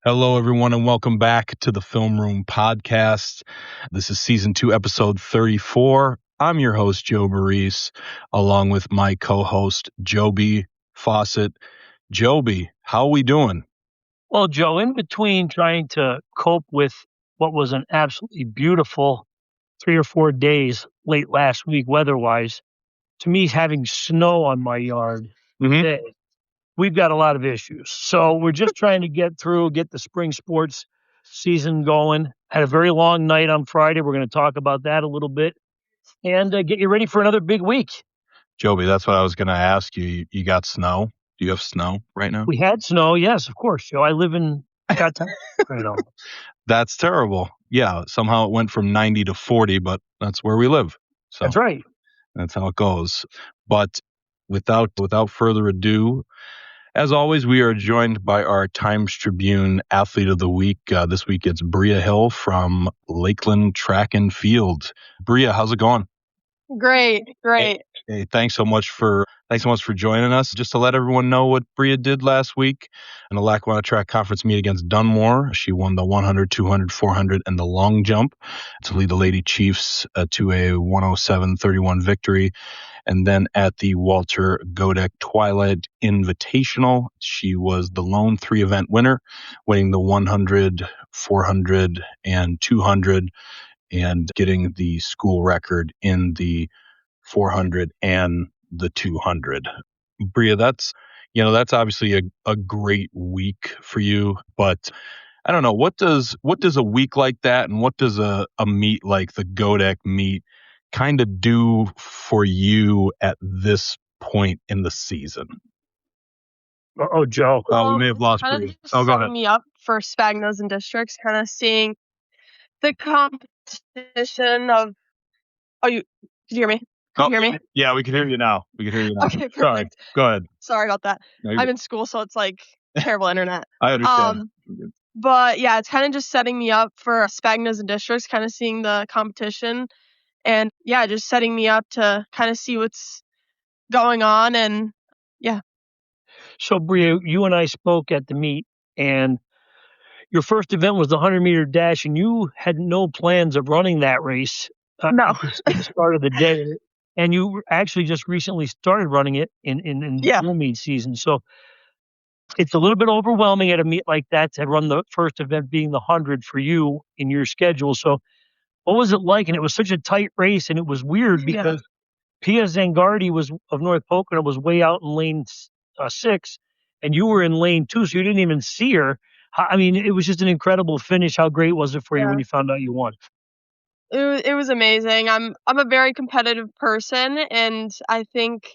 Hello, everyone, and welcome back to the Film Room Podcast. This is Season 2, Episode 34. I'm your host, Joe Baress, along with my co-host, Joby Fawcett. Joby, how are we doing? Well, Joe, in between trying to cope with what was an absolutely beautiful 3 or 4 days late last week weather-wise, to me, having snow on my yard today, we've got a lot of issues. So we're just trying to get the spring sports season going. Had a very long night on Friday. We're going to talk about that a little bit and get you ready for another big week. Joby, that's what I was going to ask you. You got snow? Do you have snow right now? We had snow, yes, of course, Joe. I live in Scranton right now. That's terrible. Yeah, somehow it went from 90 to 40, but that's where we live. So That's right. that's how it goes. But without further ado, as always, we are joined by our Times-Tribune Athlete of the Week. This week it's Bria Hill from Lakeland Track and Field. Bria, how's it going? Great. Hey, thanks so much for joining us. Just to let everyone know what Bria did last week in the Lackawanna Track Conference meet against Dunmore. She won the 100, 200, 400, and the long jump to lead the Lady Chiefs to a 107-31 victory. And then at the Walter Godek Twilight Invitational, she was the lone 3-event winner, winning the 100, 400, and 200, and getting the school record in the 400 and the 200. Bria, that's obviously a great week for you, but I don't know, what does a week like that and what does a meet like the Godek meet kind of do for you at this point in the season? Oh, Joe. We may have lost Bria. Go ahead. Setting me up for Spagnos and districts, kind of seeing the competition of. Did you hear me? Can you hear me? Yeah, we can hear you now. Okay, perfect. Sorry. Go ahead. Sorry about that. No, I'm in school, so it's like terrible internet. I understand. But yeah, it's kind of just setting me up for Spagnos and districts, kind of seeing the competition, and yeah, just setting me up to kind of see what's going on, and yeah. So, Bria, you and I spoke at the meet, and your first event was the 100-meter dash, and you had no plans of running that race No. at the start of the day. And you actually just recently started running it in full meet season. So it's a little bit overwhelming at a meet like that to run the first event being the 100 for you in your schedule. So what was it like? And it was such a tight race, and it was weird because Pia Zangardi of North Pocono was way out in lane 6, and you were in lane 2, so you didn't even see her. I mean, it was just an incredible finish. How great was it for you when you found out you won? It was amazing. I'm a very competitive person, and I think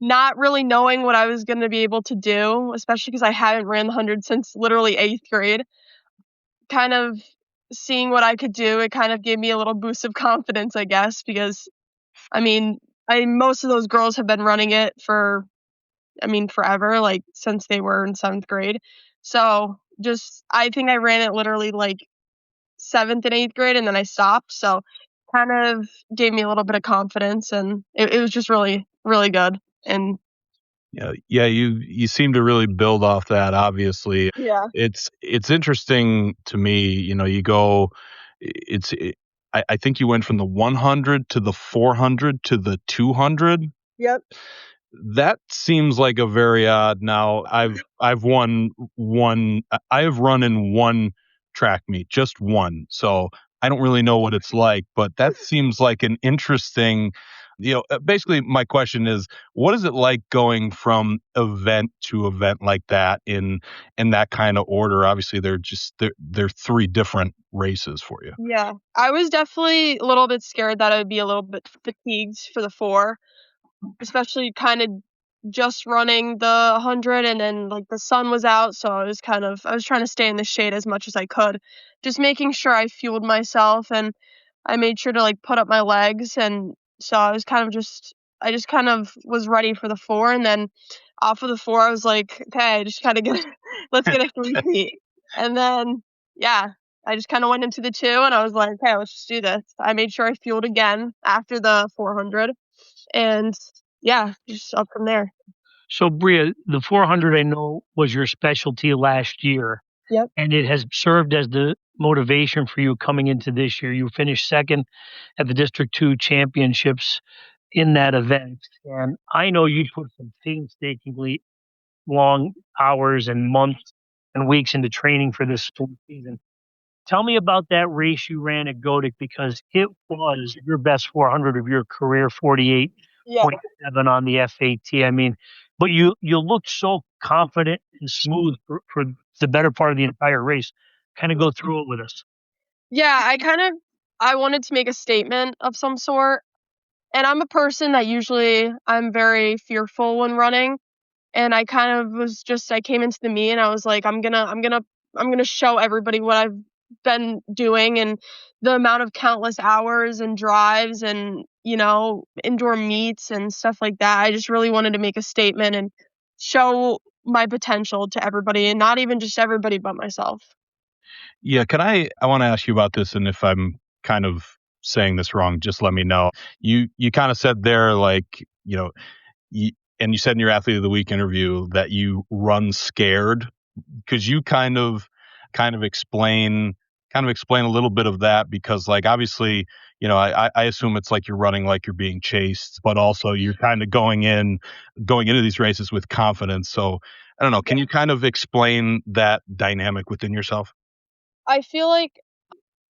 not really knowing what I was going to be able to do, especially because I haven't ran the 100 since literally 8th grade, kind of seeing what I could do, it kind of gave me a little boost of confidence, I guess, because, I mean, most of those girls have been running it for, forever, like since they were in 7th grade. So I think I ran it literally like 7th and 8th grade, and then I stopped. So kind of gave me a little bit of confidence, and it was just really, really good. And yeah, you seem to really build off that. Obviously, it's interesting to me. You go, I think you went from the 100 to the 400 to the 200. Yep. That seems like a very odd. Now, I've run in one track meet, just one. So I don't really know what it's like, but that seems like an interesting, basically my question is, what is it like going from event to event like that in that kind of order? Obviously they're 3 different races for you. Yeah, I was definitely a little bit scared that I would be a little bit fatigued for the 4. Especially kind of just running the 100, and then like the sun was out, so I was trying to stay in the shade as much as I could, just making sure I fueled myself, and I made sure to like put up my legs, and so I just kind of was ready for the 4, and then off of the 4 I was like, okay, just kind of let's get a 3 feet, and then I just kind of went into the 2, and I was like, okay, let's just do this. I made sure I fueled again after the 400. And just up from there. So, Bria, the 400 I know was your specialty last year. Yep. And it has served as the motivation for you coming into this year. You finished second at the District 2 championships in that event. And I know you put some painstakingly long hours and months and weeks into training for this season. Tell me about that race you ran at Godek, because it was your best 400 of your career, 48.7 on the FAT. I mean, but you looked so confident and smooth for the better part of the entire race. Kind of go through it with us. Yeah, I wanted to make a statement of some sort. And I'm a person that usually I'm very fearful when running. And I kind of was just, I came into the meet and I was like, I'm gonna show everybody what I've been doing and the amount of countless hours and drives and, indoor meets and stuff like that. I just really wanted to make a statement and show my potential to everybody, and not even just everybody but myself. Yeah, I want to ask you about this, and if I'm kind of saying this wrong, just let me know. You kind of said there, like, and you said in your Athlete of the Week interview that you run scared. Could you kind of explain a little bit of that? Because, like, obviously, I assume it's like you're running like you're being chased, but also you're kind of going into these races with confidence. So I don't know. Can you kind of explain that dynamic within yourself? I feel like,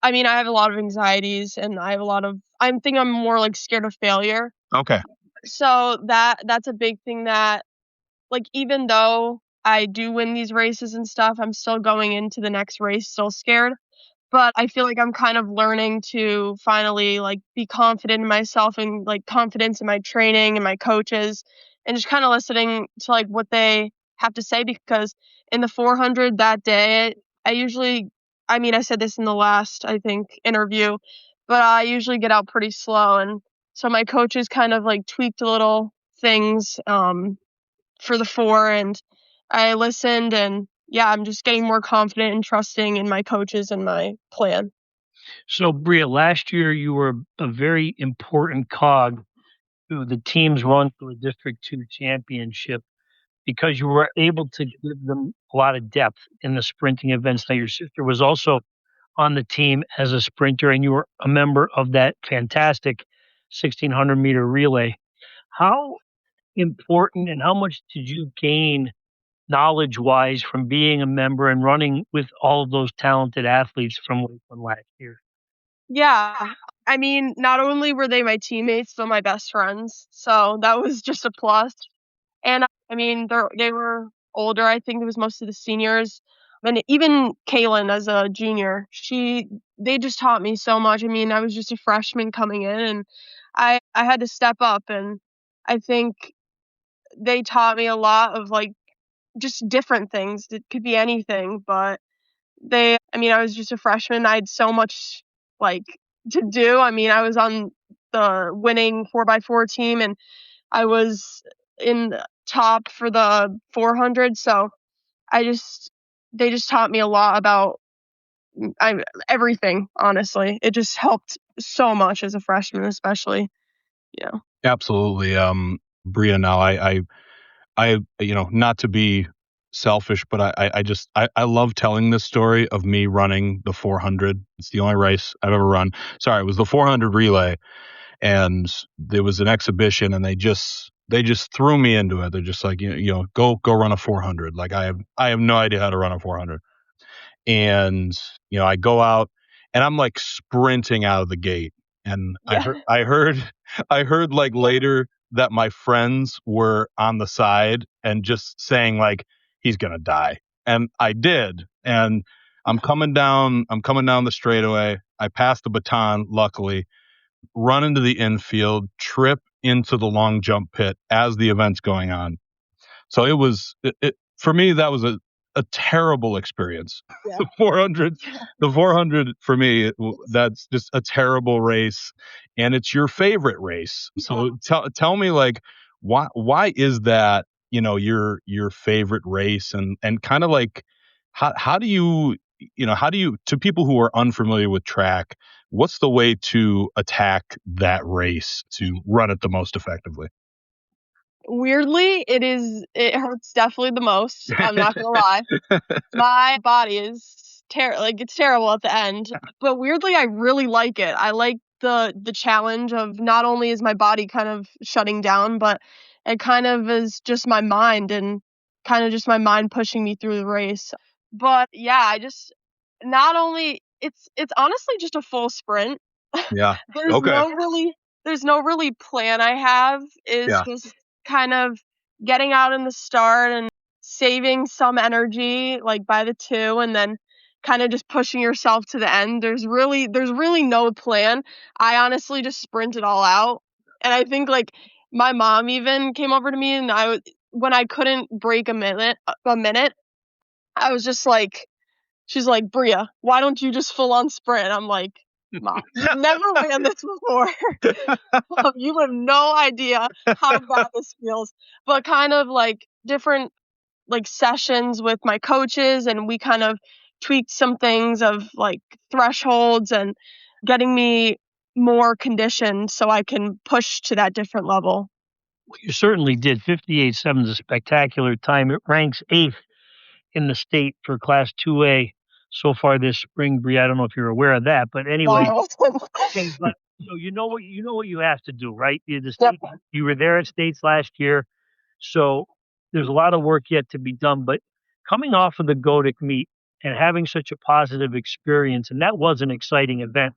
I have a lot of anxieties, and I think I'm more like scared of failure. Okay. So that's a big thing that, like, even though I do win these races and stuff, I'm still going into the next race still scared. But I feel like I'm kind of learning to finally, like, be confident in myself and, like, confidence in my training and my coaches, and just kind of listening to, like, what they have to say, because in the 400 that day, I usually, I said this in the last, I think, interview, but I usually get out pretty slow. And so my coaches kind of, like, tweaked little things for the 4, and I listened, and yeah, I'm just getting more confident and trusting in my coaches and my plan. So, Bria, last year you were a very important cog to the team's run to a District 2 championship, because you were able to give them a lot of depth in the sprinting events. Now, your sister was also on the team as a sprinter, and you were a member of that fantastic 1,600-meter relay. How important and how much did you gain knowledge-wise from being a member and running with all of those talented athletes from Lakeland last year? Yeah, not only were they my teammates, but my best friends, so that was just a plus. And they were older. I think it was most of the seniors, and even Kaylin as a junior. They just taught me so much. I was just a freshman coming in, and I had to step up, and I think they taught me a lot of, like, just different things. It could be anything, but I was just a freshman. I had so much, like, to do. I was on the winning 4x4 team, and I was in the top for the 400. So they just taught me a lot about everything, honestly. It just helped so much as a freshman, especially. Absolutely. Bria, now I not to be selfish, but I love telling this story of me running the 400. It's the only race I've ever run. Sorry, it was the 400 relay, and there was an exhibition, and they just threw me into it. They're just like, go run a 400. Like, I have no idea how to run a 400. And I go out and I'm like sprinting out of the gate, and Yeah. I heard like later that my friends were on the side and just saying, like, he's gonna die, and I did. And I'm coming down the straightaway. I pass the baton, luckily, run into the infield, trip into the long jump pit as the event's going on. So for me, that was a terrible experience. Yeah. The 400 for me, that's just a terrible race, and it's your favorite race. So tell me, like, why is that, your favorite race, and kind of like, how do you, to people who are unfamiliar with track, what's the way to attack that race to run it the most effectively? Weirdly, it hurts definitely the most. I'm not gonna lie. My body is it's terrible at the end. But weirdly, I really like it. I like the challenge of not only is my body kind of shutting down, but it kind of is just my mind and kind of just my mind pushing me through the race. But yeah, I just not only it's honestly just a full sprint. Yeah. There's Okay. no really plan I have. Is Yeah. just kind of getting out in the start and saving some energy like by the 2 and then kind of just pushing yourself to the end. There's really no plan. I honestly just sprint it all out. And I think like my mom even came over to me and when I couldn't break a minute, I was just like she's like, "Bria, why don't you just full on sprint?" I'm like, "Mom, you've never ran this before. You have no idea how bad this feels." But kind of like different like sessions with my coaches, and we kind of tweaked some things of like thresholds and getting me more conditioned so I can push to that different level. Well, you certainly did. 58.7 is a spectacular time. It ranks 8th in the state for Class 2A so far this spring, Bria. I don't know if you're aware of that, but anyway. No. Okay, but so you know what you have to do, right? The Yep. state, you were there at states last year, so there's a lot of work yet to be done. But coming off of the Godek meet and having such a positive experience, and that was an exciting event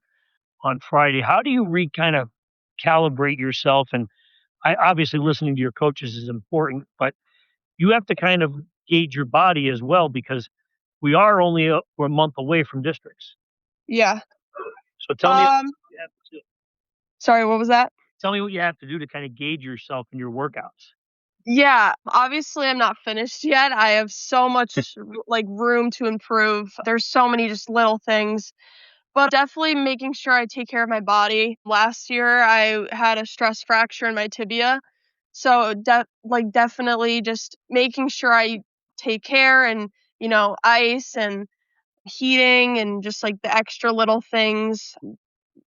on Friday. How do you kind of calibrate yourself? And obviously listening to your coaches is important, but you have to kind of gauge your body as well because we are only we're a month away from districts. Yeah. So tell me, Sorry, what was that? tell me what you have to do to kind of gauge yourself in your workouts. Yeah, obviously I'm not finished yet. I have so much like room to improve. There's so many just little things, but definitely making sure I take care of my body. Last year I had a stress fracture in my tibia. So definitely just making sure I take care and, ice and heating and just like the extra little things.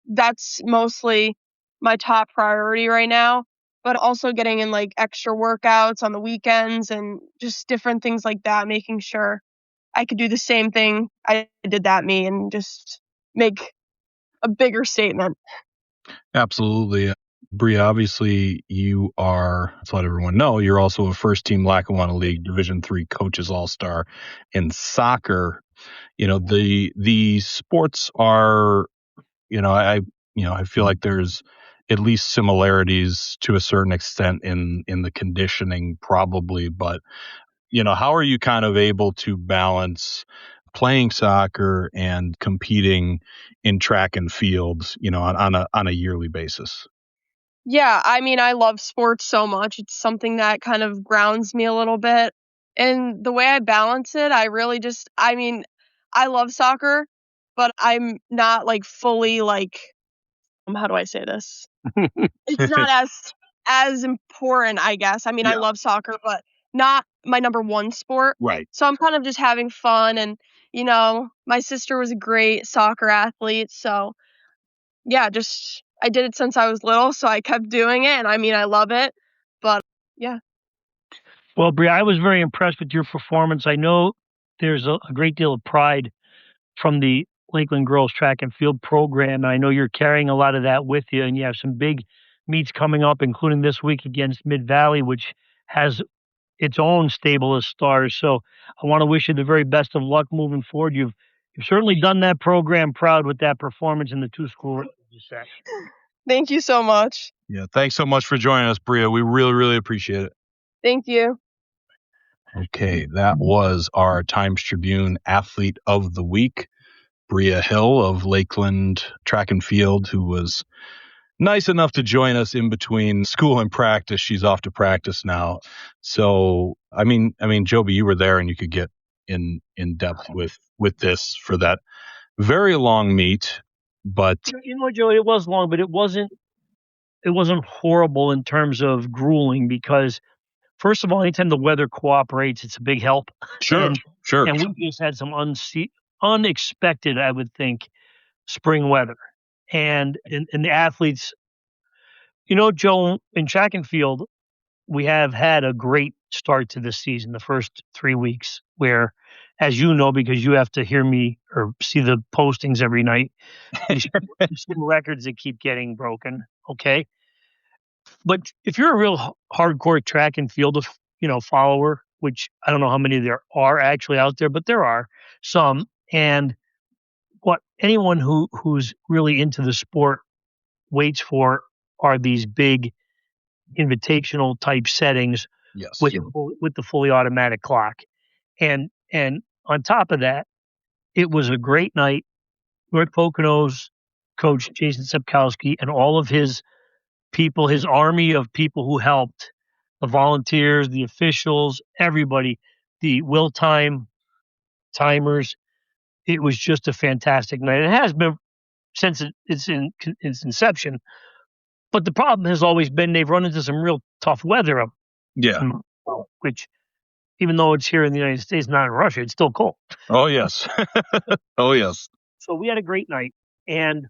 That's mostly my top priority right now, but also getting in like extra workouts on the weekends and just different things like that, making sure I could do the same thing I did that me and just make a bigger statement. Absolutely. Bria, obviously you are, let's let everyone know, you're also a first team Lackawanna League Division III coaches all-star in soccer. The sports are, I feel like there's at least similarities to a certain extent in the conditioning probably, but how are you kind of able to balance playing soccer and competing in track and fields, on a yearly basis? Yeah, I mean, I love sports so much. It's something that kind of grounds me a little bit. And the way I balance it, I mean, I love soccer, but I'm not like fully like, how do I say this? It's not as important, I guess. I mean, I Yeah. love soccer, but not my number one sport. Right. So I'm kind of just having fun and, my sister was a great soccer athlete, so yeah, just I did it since I was little, so I kept doing it and I mean, I love it. But yeah. Well, Bria, I was very impressed with your performance. I know there's a great deal of pride from the Lakeland girls track and field program. And I know you're carrying a lot of that with you, and you have some big meets coming up, including this week against Mid Valley, which has its own stable of stars. So I want to wish you the very best of luck moving forward. You've certainly done that program proud with that performance in the 2 school. Thank you so much. Yeah. Thanks so much for joining us, Bria. We really, really appreciate it. Thank you. Okay. That was our Times-Tribune Athlete of the Week, Bria Hill of Lakeland Track and Field, who was nice enough to join us in between school and practice. She's off to practice now. So, I mean, Joby, you were there and you could get in depth with this for that very long meet. But Joey, it was long, but it wasn't horrible in terms of grueling because first of all, anytime the weather cooperates, it's a big help. Sure. And we just had some unexpected, I would think, spring weather. And the athletes, Joe, in track and field, we have had a great start to this season, the first 3 weeks, where, as you know, because you have to hear me or see the postings every night, these school records that keep getting broken. Okay. But if you're a real hardcore track and field, follower, which I don't know how many there are actually out there, but there are some. And what anyone who's really into the sport waits for are these big invitational type settings with the fully automatic clock. And on top of that, it was a great night. North Pocono's coach, Jason Sepkowski, and all of his people, his army of people who helped, the volunteers, the officials, everybody, the will timers. It was just a fantastic night. It has been since its inception. But the problem has always been they've run into some real tough weather. Which, even though it's here in the United States, not in Russia, it's still cold. Oh, yes. Oh, yes. So we had a great night. And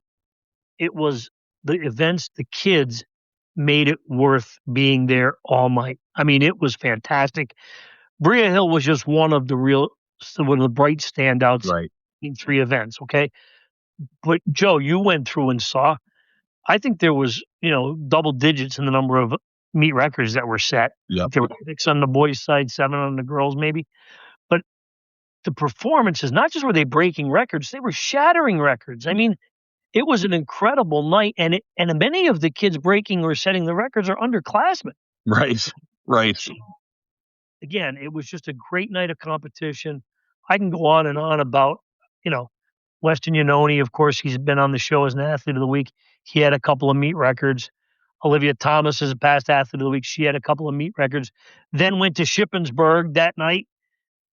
it was the events, the kids made it worth being there all night. I mean, it was fantastic. Bria Hill was just one of the bright standouts in 3 events. Okay. But Joe, you went through and saw, I think there was, double digits in the number of meet records that were set. Yep. There were 6 on the boys' side, 7 on the girls, maybe. But the performances, not just were they breaking records, they were shattering records. I mean, it was an incredible night, and many of the kids breaking or setting the records are underclassmen. Right. So, again, it was just a great night of competition. I can go on and on about, Weston Yanoni. Of course, he's been on the show as an athlete of the week. He had a couple of meet records. Olivia Thomas is a past athlete of the week. She had a couple of meet records. Then went to Shippensburg that night,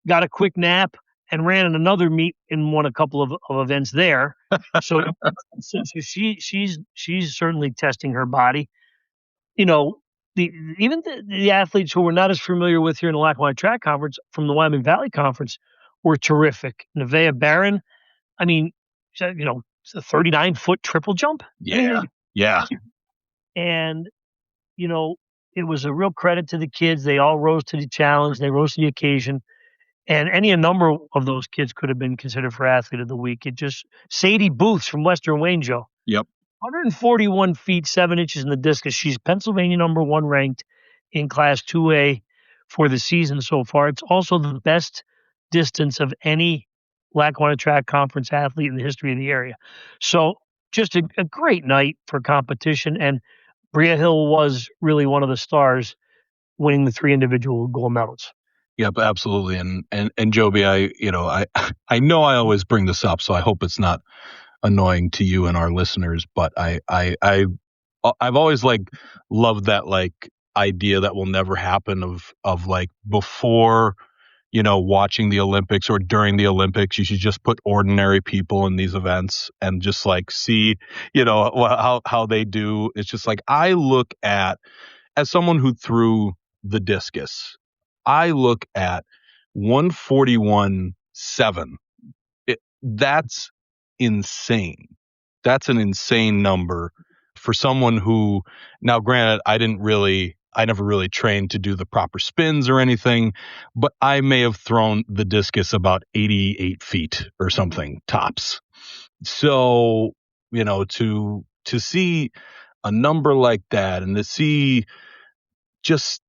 got a quick nap, and ran in another meet and won a couple of events there. So she's certainly testing her body. Even the athletes who we're not as familiar with here in the Lackawanna Track Conference from the Wyoming Valley Conference were terrific. Nevaeh Barron, I mean, it's a 39-foot triple jump. Yeah. And, it was a real credit to the kids. They all rose to the challenge. They rose to the occasion. And a number of those kids could have been considered for athlete of the week. Sadie Booths from Western Wayne, Joe. Yep. 141 feet, 7 inches in the discus. She's Pennsylvania #1 ranked in Class 2A for the season so far. It's also the best distance of any Lackawanna Track Conference athlete in the history of the area. So just a great night for competition. And Bria Hill was really one of the stars, winning the 3 individual gold medals. Yep, absolutely. And Joby, I know I always bring this up, so I hope it's not annoying to you and our listeners, but I've always loved that idea that will never happen of before, watching the Olympics or during the Olympics, you should just put ordinary people in these events and just see, how they do. It's just I look at, as someone who threw the discus, I look at 141.7. That's insane. That's an insane number for someone who, now granted, I never really trained to do the proper spins or anything, but I may have thrown the discus about 88 feet or something tops. So, to see a number like that and to see just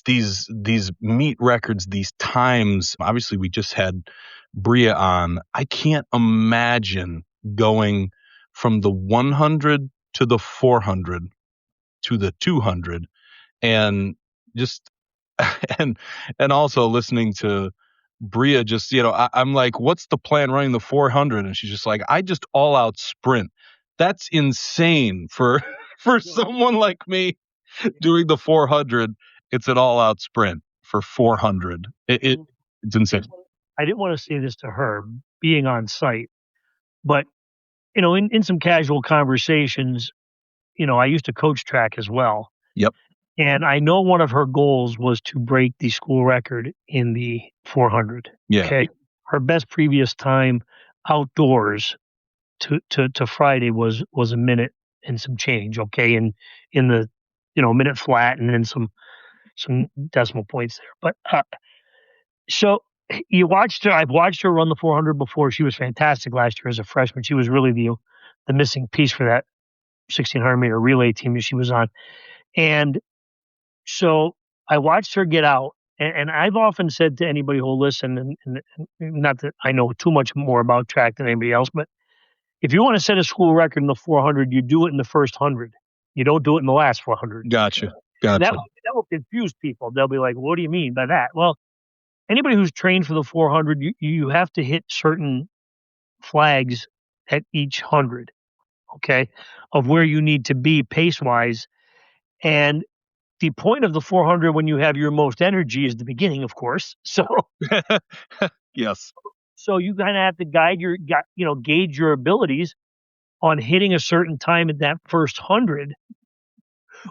these meet records, these times. Obviously, we just had Bria on. I can't imagine going from the 100 to the 400 to the 200, and just and also listening to Bria. Just I'm like, what's the plan running the 400? And she's just like, I just all out sprint. That's insane for someone like me doing the 400. It's an all-out sprint for 400. It's insane. I didn't want to say this to her, being on site, but in some casual conversations, I used to coach track as well. Yep. And I know one of her goals was to break the school record in the 400. Yeah. Okay. Her best previous time outdoors to Friday was a minute and some change. Okay. In the minute flat, and then some some decimal points there. But so you watched her. I've watched her run the 400 before. She was fantastic last year as a freshman. She was really the missing piece for that 1600 meter relay team that she was on. And so I watched her get out. And I've often said to anybody who'll listen, and not that I know too much more about track than anybody else, but if you want to set a school record in the 400, you do it in the first 100. You don't do it in the last 400. Gotcha. That will confuse people. They'll be like, what do you mean by that? Well, anybody who's trained for the 400, you have to hit certain flags at each 100, okay, of where you need to be pace-wise. And the point of the 400 when you have your most energy is the beginning, of course. So yes. So you kind of have to gauge your abilities on hitting a certain time at that first 100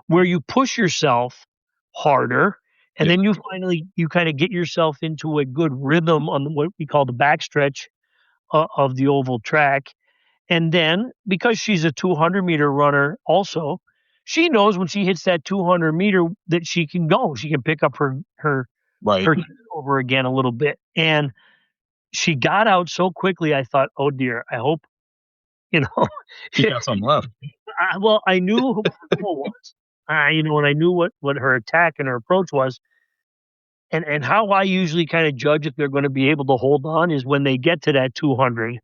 where you push yourself harder. And then you kind of get yourself into a good rhythm on what we call the backstretch of the oval track. And then because she's a 200 meter runner also, she knows when she hits that 200 meter that she can go. She can pick up her over again a little bit. And she got out so quickly, I thought, oh dear, I hope, she got something left. Well, I knew who her goal was, and I knew what her attack and her approach was. And how I usually kind of judge if they're going to be able to hold on is when they get to that 200,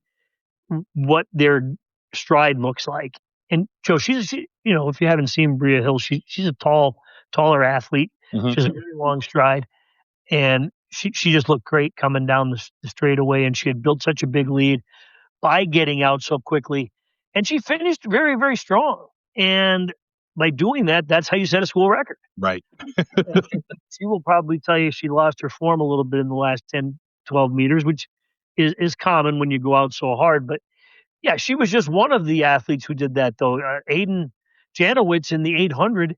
what their stride looks like. And Joe, she's if you haven't seen Bria Hill, she's a taller athlete. Mm-hmm. She has a very long stride, and she just looked great coming down the straightaway, and she had built such a big lead by getting out so quickly, and she finished very, very strong. And by doing that, that's how you set a school record. Right. She will probably tell you she lost her form a little bit in the last 10, 12 meters, which is common when you go out so hard. But yeah, she was just one of the athletes who did that, though. Aiden Janowitz in the 800,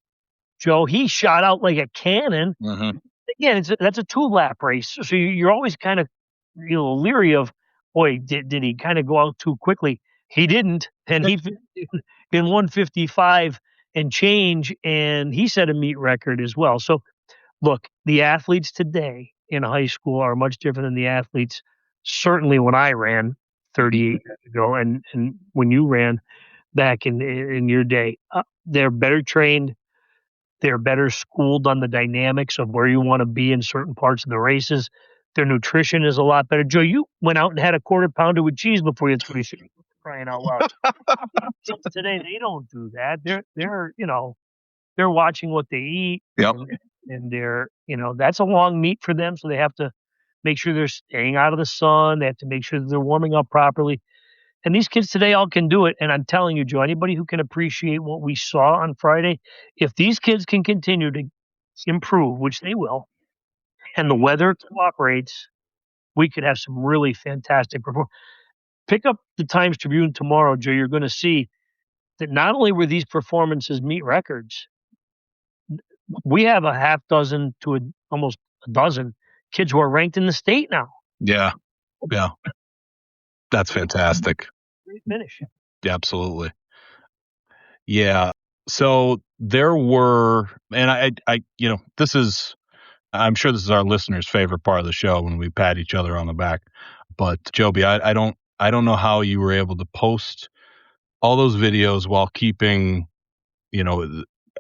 Joe, he shot out like a cannon. Mm-hmm. Again, that's a 2-lap race. So you're always kind of leery of, boy, did he kind of go out too quickly? He didn't. And he in 155 and change, and he set a meet record as well. So, look, the athletes today in high school are much different than the athletes certainly when I ran 38 years ago and when you ran back in your day. They're better trained. They're better schooled on the dynamics of where you want to be in certain parts of the races. Their nutrition is a lot better. Joe, you went out and had a quarter pounder with cheese before you had 3 crying out loud. Today they don't do that. They're watching what they eat. Yep. And they're, that's a long meet for them. So they have to make sure they're staying out of the sun. They have to make sure that they're warming up properly. And these kids today all can do it. And I'm telling you, Joe, anybody who can appreciate what we saw on Friday, if these kids can continue to improve, which they will, and the weather cooperates, we could have some really fantastic performance. Pick up the Times-Tribune tomorrow, Joe. You're going to see that not only were these performances meet records, we have a half dozen to almost a dozen kids who are ranked in the state now. Yeah. Yeah. That's fantastic. Great finish. Yeah, absolutely. Yeah. So there were, and I I'm sure this is our listeners' favorite part of the show when we pat each other on the back. But Joby, I don't know how you were able to post all those videos while keeping,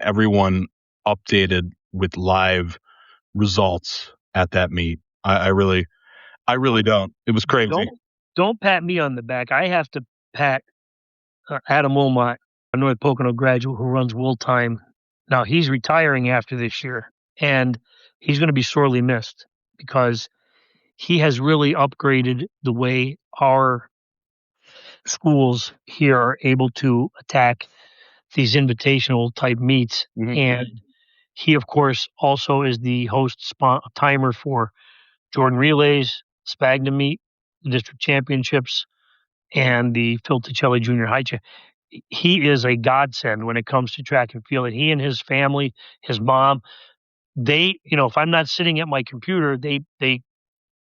everyone updated with live results at that meet. I really don't. It was crazy. Don't pat me on the back. I have to pat Adam Wilmot, a North Pocono graduate who runs Wool Time. Now he's retiring after this year, and he's going to be sorely missed because he has really upgraded the way our schools here are able to attack these invitational type meets. Mm-hmm. And he, of course, also is the host timer for Jordan Relays, Spagna Meet, the district championships, and the Phil Ticelli Junior High Champ. He is a godsend when it comes to track and field. And he and his family, his mom, they, if I'm not sitting at my computer, they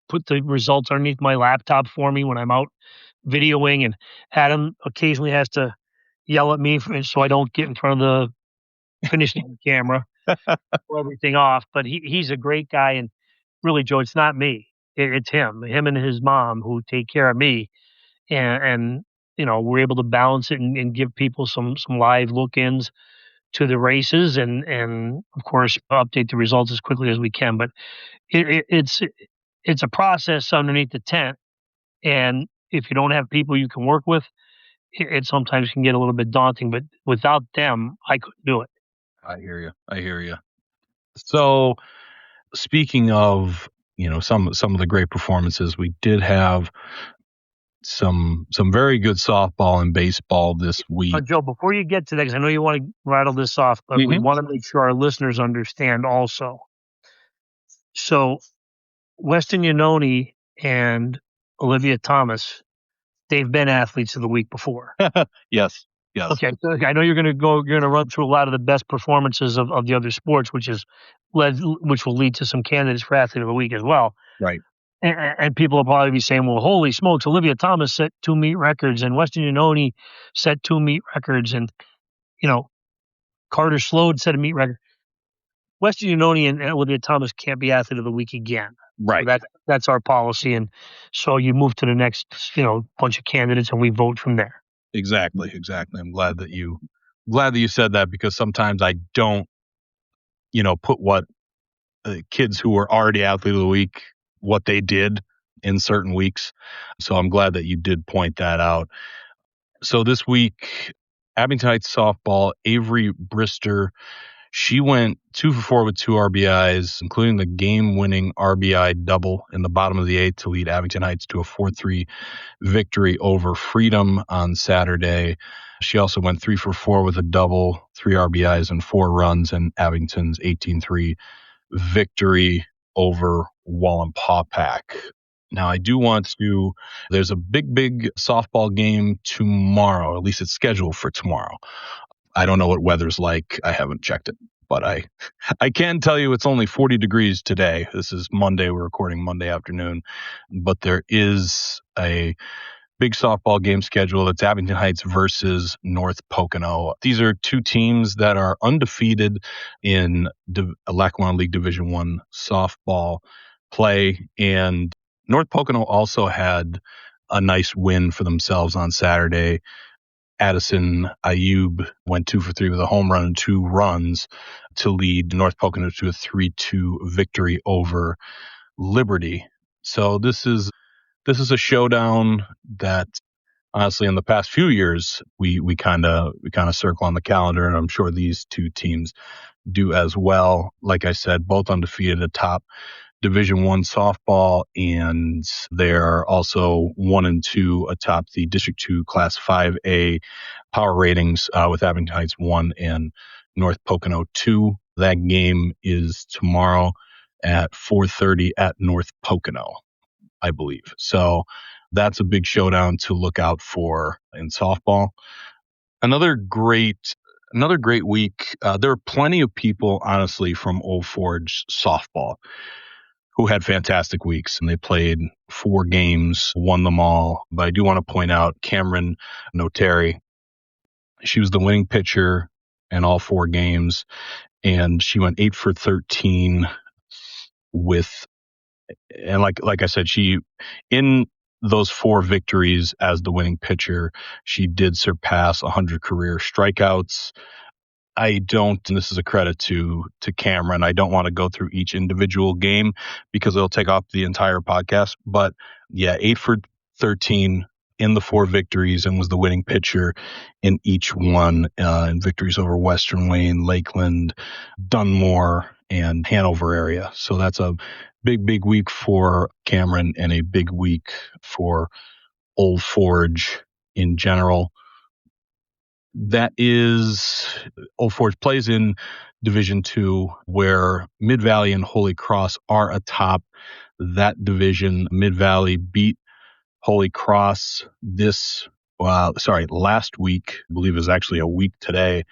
put the results underneath my laptop for me when I'm out videoing. And Adam occasionally has to yell at me so I don't get in front of the finishing camera. pull everything off. But he's a great guy, and really, Joe, it's not me. It's him and his mom who take care of me, and we're able to balance it and give people some live look-ins to the races, and of course update the results as quickly as we can. But it's a process underneath the tent, and if you don't have people you can work with, it sometimes can get a little bit daunting. But without them, I couldn't do it. I hear you. So, speaking of some of the great performances, we did have some very good softball and baseball this week. Joe, before you get to that, because I know you want to rattle this off, but we want to make sure our listeners understand also. So, Weston Yanoni and Olivia Thomas, they've been athletes of the week before. Yes. Okay, so I know you're going to run through a lot of the best performances of the other sports, which will lead to some candidates for athlete of the week as well. Right. And people will probably be saying, well, holy smokes, Olivia Thomas set 2 meet records, and Weston Yanoni set 2 meet records, and Carter Slode set a meet record. Weston Yanoni and Olivia Thomas can't be athlete of the week again. Right. So that's our policy, and so you move to the next bunch of candidates, and we vote from there. Exactly. I'm glad that you said that, because sometimes I don't put what kids who were already athlete of the week, what they did in certain weeks. So I'm glad that you did point that out. So this week, Abington Heights softball, Avery Brister, she went 2 for 4 with 2 RBIs, including the game-winning RBI double in the bottom of the 8th to lead Abington Heights to a 4-3 victory over Freedom on Saturday. She also went 3 for 4 with a double, 3 RBIs and 4 runs in Abington's 18-3 victory over Wallenpaupack. Now, I do want to, there's a big softball game tomorrow, at least it's scheduled for tomorrow. I don't know what weather's like. I haven't checked it, but I can tell you it's only 40 degrees today. This is Monday. We're recording Monday afternoon, but there is a big softball game scheduled. It's Abington Heights versus North Pocono. These are 2 teams that are undefeated in Lackawanna League Division I softball play, and North Pocono also had a nice win for themselves on Saturday. Addison Ayub went 2 for 3 with a home run and 2 runs to lead North Pocono to a 3-2 victory over Liberty. So this is a showdown that, honestly, in the past few years we kind of circle on the calendar, and I'm sure these 2 teams do as well. Like I said, both undefeated atop Division I softball, and they're also 1 and 2 atop the District II Class 5A power ratings with Abington Heights 1 and North Pocono 2. That game is tomorrow at 4:30 at North Pocono, I believe. So that's a big showdown to look out for in softball. Another great week. There are plenty of people, honestly, from Old Forge softball who had fantastic weeks, and they played 4 games, won them all. But I do want to point out Cameron Notary. She was the winning pitcher in all 4 games, and she went 8 for 13 with, and like I said, she, in those 4 victories as the winning pitcher, she did surpass 100 career strikeouts. And this is a credit to Cameron. I don't want to go through each individual game because it'll take up the entire podcast. But yeah, 8 for 13 in the 4 victories, and was the winning pitcher in each one, in victories over Western Wayne, Lakeland, Dunmore, and Hanover area. So that's a big week for Cameron, and a big week for Old Forge in general. That is, Old Forge plays in Division II, where Mid-Valley and Holy Cross are atop that division. Mid-Valley beat Holy Cross last week. I believe it was actually a week today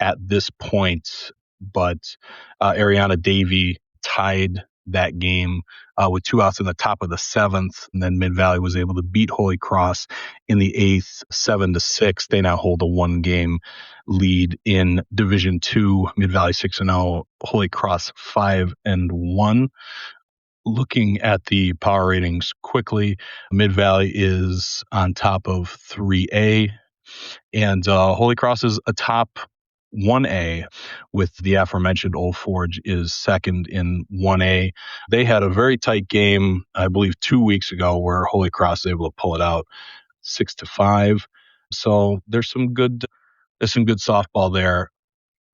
at this point, but Ariana Davey tied that game with 2 outs in the top of the 7th. And then Mid-Valley was able to beat Holy Cross in the 8th, 7-6. They now hold a 1-game lead in Division II. Mid-Valley 6-0, Holy Cross 5-1. Looking at the power ratings quickly, Mid-Valley is on top of 3A, and Holy Cross is atop 1A, with the aforementioned Old Forge is second in 1A. They had a very tight game, I believe, 2 weeks ago, where Holy Cross was able to pull it out 6-5. So there's some good softball there.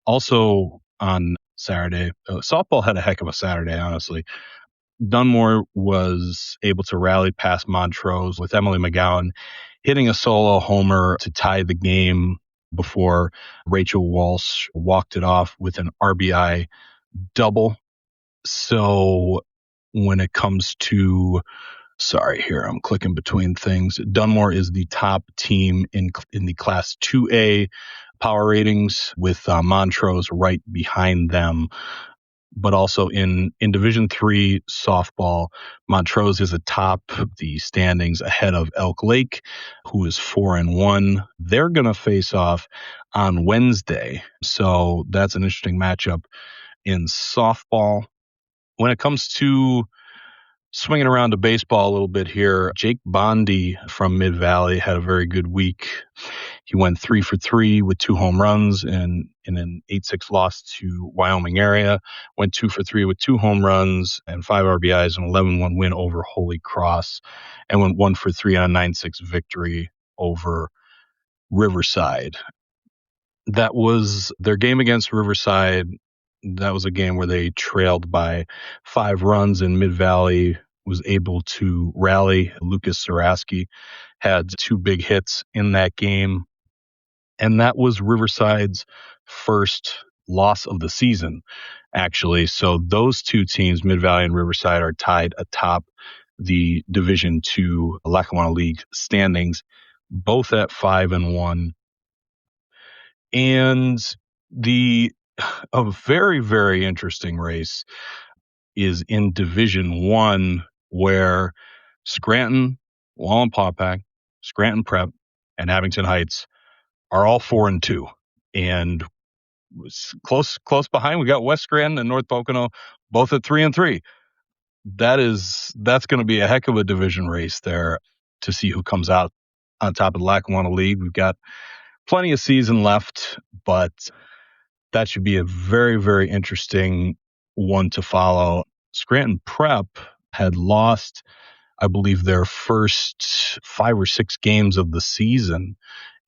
Also on Saturday, softball had a heck of a Saturday, honestly. Dunmore was able to rally past Montrose with Emily McGowan hitting a solo homer to tie the game before Rachel Walsh walked it off with an RBI double. So when it comes to, I'm clicking between things. Dunmore is the top team in the Class 2A power ratings, with Montrose right behind them. But also in Division III softball, Montrose is atop the standings ahead of Elk Lake, who is 4-1. They're going to face off on Wednesday. So that's an interesting matchup in softball. When it comes to swinging around to baseball a little bit here, Jake Bondi from Mid-Valley had a very good week. He went 3 for 3 with 2 home runs in an 8-6 loss to Wyoming area. Went 2 for 3 with 2 home runs and 5 RBIs, an 11-1 win over Holy Cross, and went 1 for 3 on a 9-6 victory over Riverside. That was their game against Riverside. That was a game where they trailed by 5 runs, and Mid-Valley was able to rally. Lucas Saraski had 2 big hits in that game. And that was Riverside's first loss of the season, actually. So those 2 teams, Mid-Valley and Riverside, are tied atop the Division II Lackawanna League standings, both at 5-1. And a very, very interesting race is in Division I, where Scranton, Wallenpaupack, Scranton Prep, and Abington Heights are all 4-2, and close behind. We got West Scranton and North Pocono, both at 3-3. That's going to be a heck of a division race there to see who comes out on top of the Lackawanna League. We've got plenty of season left, but that should be a very, very interesting one to follow. Scranton Prep had lost, I believe, their first 5 or 6 games of the season,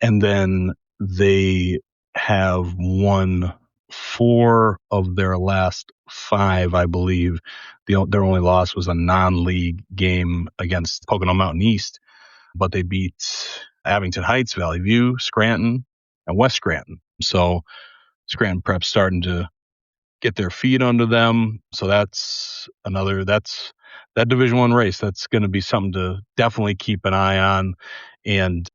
and then they have won 4 of their last 5, I believe. Their only loss was a non-league game against Pocono Mountain East, but they beat Abington Heights, Valley View, Scranton, and West Scranton. So Scranton Prep's starting to get their feet under them. So that's that Division I race. That's going to be something to definitely keep an eye on. And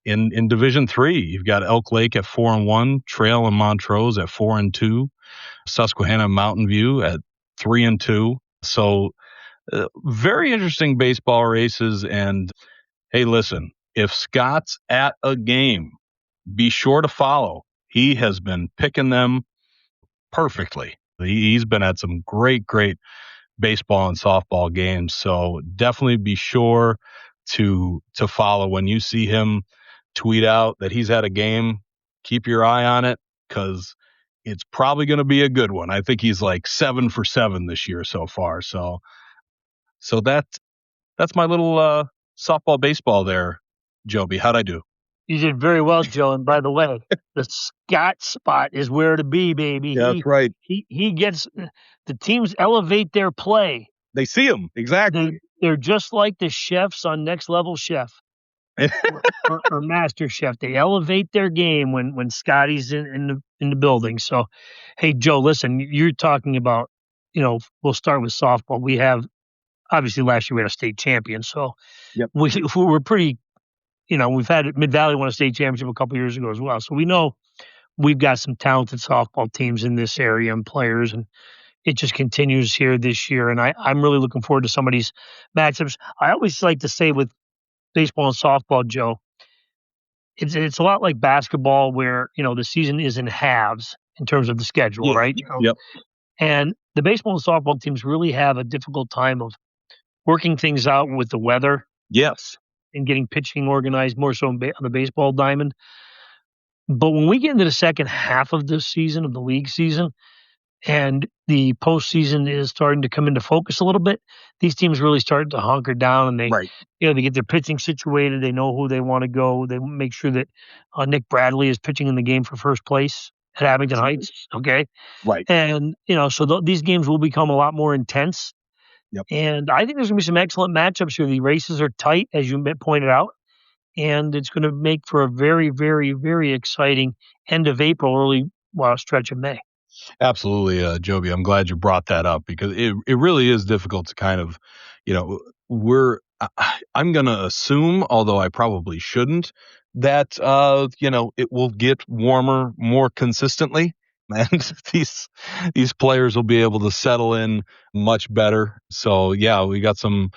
in Division III, you've got Elk Lake at 4-1, Trail and Montrose at 4-2, Susquehanna and Mountain View at 3-2. So very interesting baseball races. And hey, listen, if Scott's at a game, be sure to follow. He has been picking them perfectly. He's been at some great baseball and softball games. So definitely be sure to follow. When you see him tweet out that he's at a game, keep your eye on it, because it's probably going to be a good one. I think he's like 7 for 7 this year so far. So that's my little softball baseball there, Joby. How'd I do? You did very well, Joe. And by the way, the Scott spot is where to be, baby. Yeah, that's right. He gets the teams elevate their play. They see him exactly. They're just like the chefs on Next Level Chef or Master Chef. They elevate their game when Scotty's in the building. So, hey, Joe, listen, you're talking about, we'll start with softball. We have, obviously, last year we had a state champion, so yep. we're pretty. We've had Mid-Valley won a state championship a couple years ago as well. So we know we've got some talented softball teams in this area and players. And, it just continues here this year. And I'm really looking forward to some of these matchups. I always like to say with baseball and softball, Joe, it's a lot like basketball where, the season is in halves in terms of the schedule, right? Yep. And the baseball and softball teams really have a difficult time of working things out with the weather. Yes. And getting pitching organized more so on the baseball diamond. But when we get into the second half of this season, of the league season, and the postseason is starting to come into focus a little bit, these teams really start to hunker down, and they get their pitching situated. They know who they want to go. They make sure that Nick Bradley is pitching in the game for first place at Abington Heights. Okay. Right. And, so these games will become a lot more intense. Yep. And I think there's going to be some excellent matchups here. The races are tight, as you pointed out, and it's going to make for a very, very, very exciting end of April, early stretch of May. Absolutely, Joby. I'm glad you brought that up because it really is difficult to kind of, I'm going to assume, although I probably shouldn't, that, it will get warmer more consistently. And these players will be able to settle in much better. So yeah, we got some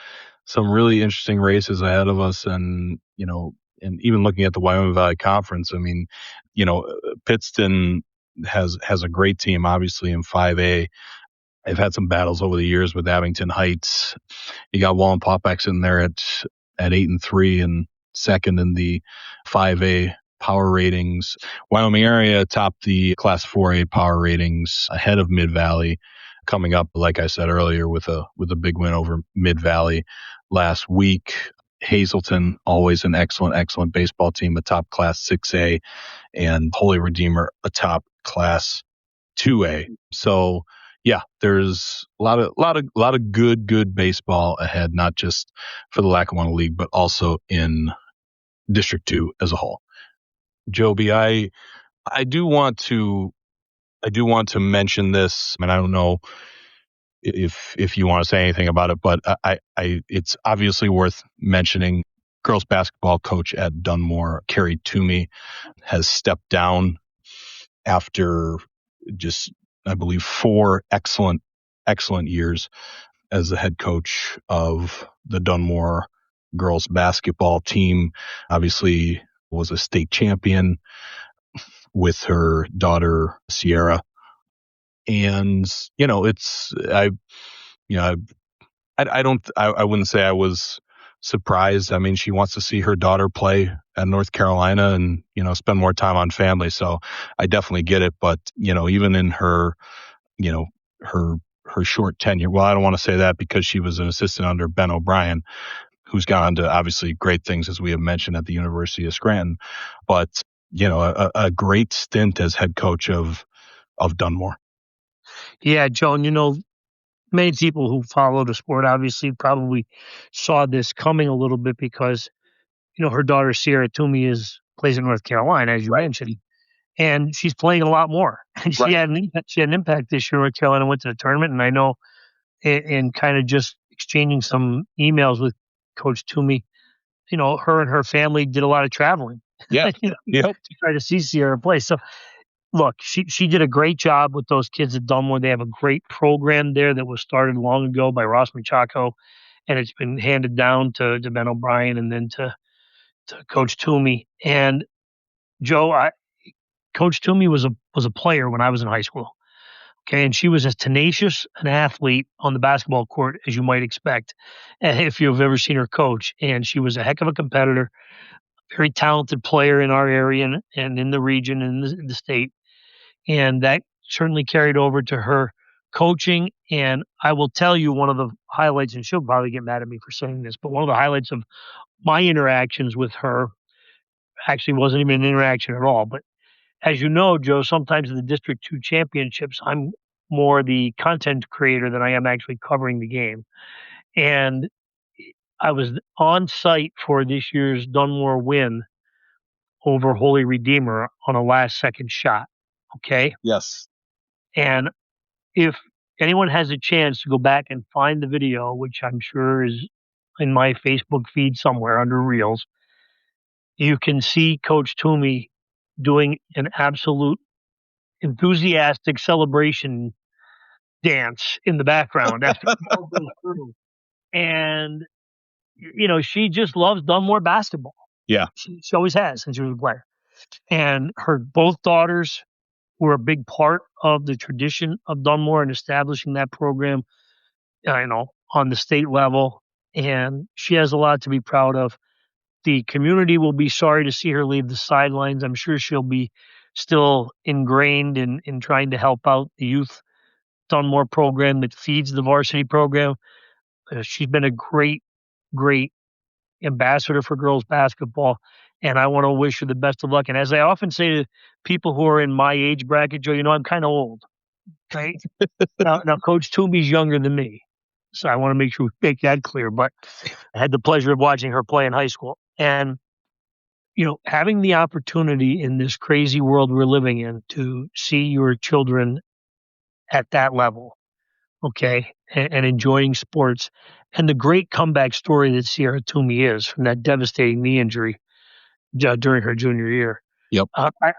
really interesting races ahead of us, and and even looking at the Wyoming Valley Conference, I mean, Pittston has a great team, obviously in 5A. They've had some battles over the years with Abington Heights. You got Wallenpaupack in there at 8-3 and second in the 5A power ratings. Wyoming area topped the Class 4A power ratings ahead of Mid Valley, coming up, like I said earlier, with a big win over Mid Valley last week. Hazelton, always an excellent baseball team, a top Class 6A, and Holy Redeemer, a top Class 2A. So yeah, there's a lot of good baseball ahead, not just for the Lackawanna League, but also in District 2 as a whole. Joby, I do want to mention this, and I don't know if you want to say anything about it, but it's obviously worth mentioning. Girls basketball coach at Dunmore, Carrie Toomey, has stepped down after just, I believe, 4 excellent years as the head coach of the Dunmore girls basketball team. Obviously was a state champion with her daughter Sierra. And, I wouldn't say I was surprised. I mean, she wants to see her daughter play at North Carolina and, spend more time on family. So I definitely get it. But, even in her, her short tenure, well, I don't want to say that because she was an assistant under Ben O'Brien, who's gone on to obviously great things, as we have mentioned, at the University of Scranton. But, a great stint as head coach of Dunmore. Yeah, Joan, many people who follow the sport obviously probably saw this coming a little bit because, her daughter Sierra Toomey plays in North Carolina, as you mentioned, and she's playing a lot more. And she had an impact this year. North Carolina went to the tournament, and I know in kind of just exchanging some emails with Coach Toomey, her and her family did a lot of traveling. Yeah, to try to see Sierra play. So look, she did a great job with those kids at Dunmore. They have a great program there that was started long ago by Ross Machaco, and it's been handed down to Ben O'Brien and then to Coach Toomey. And Joe, Coach Toomey was a player when I was in high school. Okay, and she was as tenacious an athlete on the basketball court as you might expect, if you've ever seen her coach. And she was a heck of a competitor, very talented player in our area and in the region and in the state. And that certainly carried over to her coaching. And I will tell you one of the highlights, and she'll probably get mad at me for saying this, but one of the highlights of my interactions with her actually wasn't even an interaction at all. But as you know, Joe, sometimes in the District 2 championships, I'm more the content creator than I am actually covering the game. And I was on site for this year's Dunmore win over Holy Redeemer on a last second shot. Okay. Yes. And if anyone has a chance to go back and find the video, which I'm sure is in my Facebook feed somewhere under Reels, you can see Coach Toomey doing an absolute enthusiastic celebration dance in the background after it all goes through. And, she just loves Dunmore basketball. Yeah. She always has since she was a player. And her both daughters were a big part of the tradition of Dunmore and establishing that program, on the state level. And she has a lot to be proud of. The community will be sorry to see her leave the sidelines. I'm sure she'll be still ingrained in trying to help out the youth Dunmore program that feeds the varsity program. She's been a great, great ambassador for girls basketball, and I want to wish her the best of luck. And as I often say to people who are in my age bracket, Joe, I'm kind of old. Right? now, Coach Toomey's younger than me, so I want to make sure we make that clear. But I had the pleasure of watching her play in high school, and having the opportunity in this crazy world we're living in to see your children at that level, okay, and enjoying sports, and the great comeback story that Sierra Toomey is from that devastating knee injury during her junior year. Yep.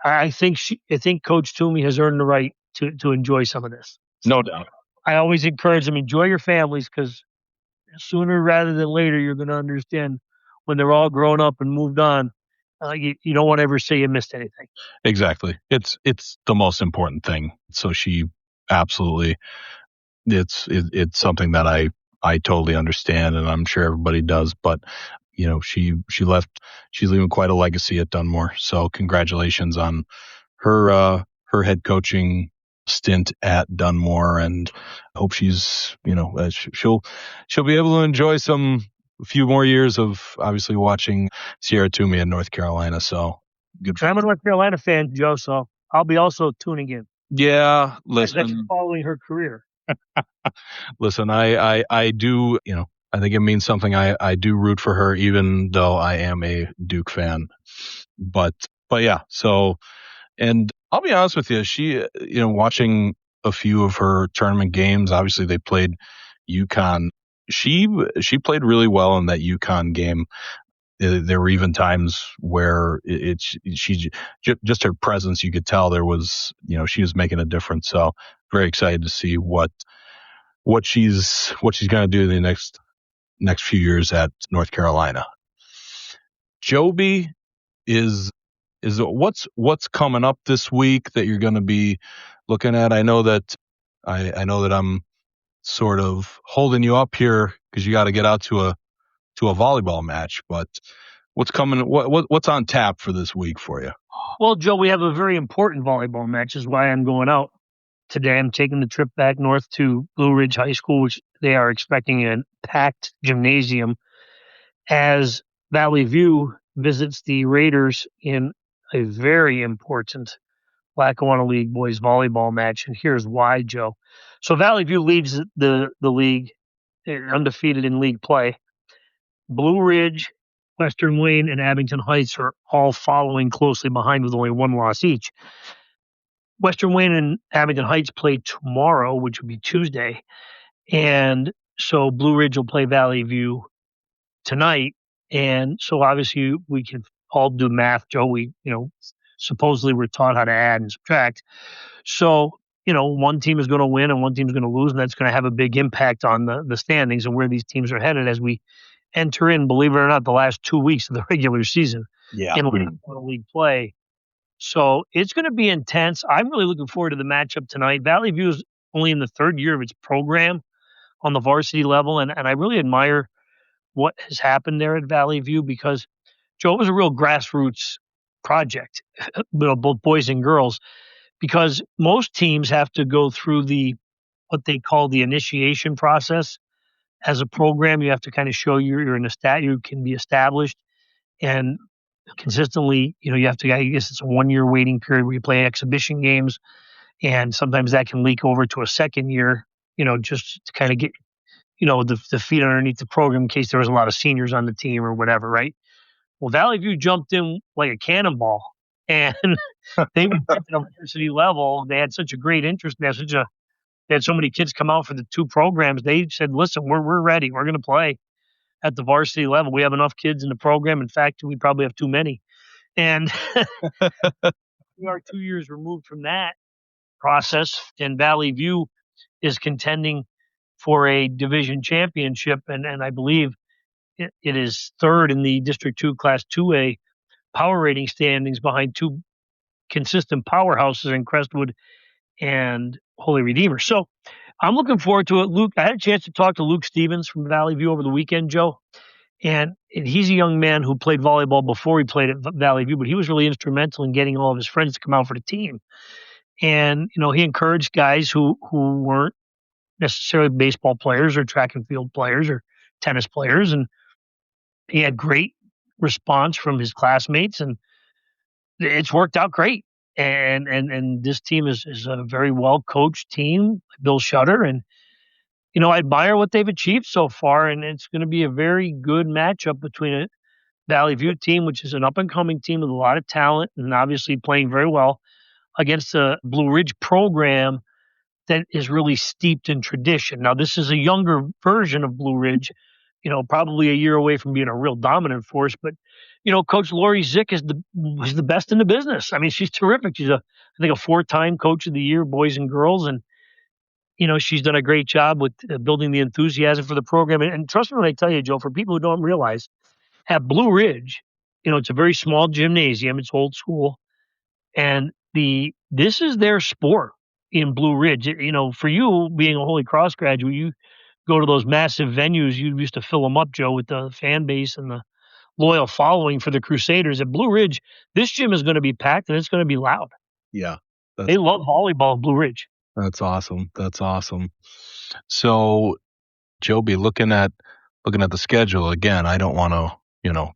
I think Coach Toomey has earned the right to enjoy some of this. No doubt. I always encourage them, enjoy your families, because sooner rather than later, you're going to understand when they're all grown up and moved on. You don't want to ever say you missed anything. Exactly. It's the most important thing. So she absolutely, it's something that I totally understand, and I'm sure everybody does. But she left. She's leaving quite a legacy at Dunmore. So congratulations on her head coaching stint at Dunmore, and I hope she's she'll be able to enjoy a few more years of obviously watching Sierra Toomey in North Carolina. So good. I'm a North Carolina fan, Joe, so I'll be also tuning in. Yeah, listen, following her career. Listen, I do, I think it means something. I do root for her, even though I am a Duke fan. But yeah, so, and I'll be honest with you, she, watching a few of her tournament games, obviously they played UConn. She played really well in that UConn game. There were even times where just her presence, you could tell there was, she was making a difference. So very excited to see what she's going to do in the next few years at North Carolina. Joby is what's coming up this week that you're going to be looking at? I know that I'm sort of holding you up here because you got to get out to a volleyball match, but what's coming? What's on tap for this week for you? Well, Joe, we have a very important volleyball match. Is why I'm going out today. I'm taking the trip back north to Blue Ridge High School, which they are expecting a packed gymnasium as Valley View visits the Raiders in a very important Lackawanna League boys volleyball match. And here's why, Joe. So Valley View leads the league, undefeated in league play. Blue Ridge, Western Wayne, and Abington Heights are all following closely behind with only one loss each. Western Wayne and Abington Heights play tomorrow, which will be Tuesday. And so Blue Ridge will play Valley View tonight. And so obviously we can all do math, Joe. We, supposedly we're taught how to add and subtract. So, one team is going to win and one team is going to lose, and that's going to have a big impact on the standings and where these teams are headed as we enter in, believe it or not, the last 2 weeks of the regular season in league play. So it's going to be intense. I'm really looking forward to the matchup tonight. Valley View is only in the third year of its program on the varsity level, and I really admire what has happened there at Valley View because, Joe, it was a real grassroots project, both boys and girls, because most teams have to go through what they call the initiation process. As a program, you have to kind of show you can be established, and consistently, you have to, I guess it's a 1 year waiting period where you play exhibition games. And sometimes that can leak over to a second year, just to kind of get, the feet underneath the program in case there was a lot of seniors on the team or whatever. Right. Well, Valley View jumped in like a cannonball and they went at the varsity level. They had such a great interest. They had so many kids come out for the two programs. They said, listen, we're ready. We're going to play at the varsity level. We have enough kids in the program. In fact, we probably have too many. And we are 2 years removed from that process. And Valley View is contending for a division championship, and I believe it is third in the District 2 Class 2A power rating standings behind two consistent powerhouses in Crestwood and Holy Redeemer. So I'm looking forward to it. Luke, I had a chance to talk to Luke Stevens from Valley View over the weekend, Joe. And he's a young man who played volleyball before he played at Valley View, but he was really instrumental in getting all of his friends to come out for the team. And, he encouraged guys who weren't necessarily baseball players or track and field players or tennis players. And he had great response from his classmates, and it's worked out great. And this team is a very well coached team, Bill Shutter, and I admire what they've achieved so far, and it's going to be a very good matchup between a Valley View team, which is an up and coming team with a lot of talent and obviously playing very well, against a Blue Ridge program that is really steeped in tradition. Now, this is a younger version of Blue Ridge, probably a year away from being a real dominant force, but Coach Lori Zick is the best in the business. I mean, she's terrific. She's I think a 4-time Coach of the Year, boys and girls, and she's done a great job with building the enthusiasm for the program. And trust me when I tell you, Joe, for people who don't realize, at Blue Ridge, it's a very small gymnasium. It's old school, and this is their sport in Blue Ridge. For you being a Holy Cross graduate, you go to those massive venues. You used to fill them up, Joe, with the fan base and the loyal following for the Crusaders. At Blue Ridge, this gym is going to be packed and it's going to be loud. Yeah. They love volleyball at Blue Ridge. That's awesome. That's awesome. So, Joby, looking at the schedule again, I don't want to,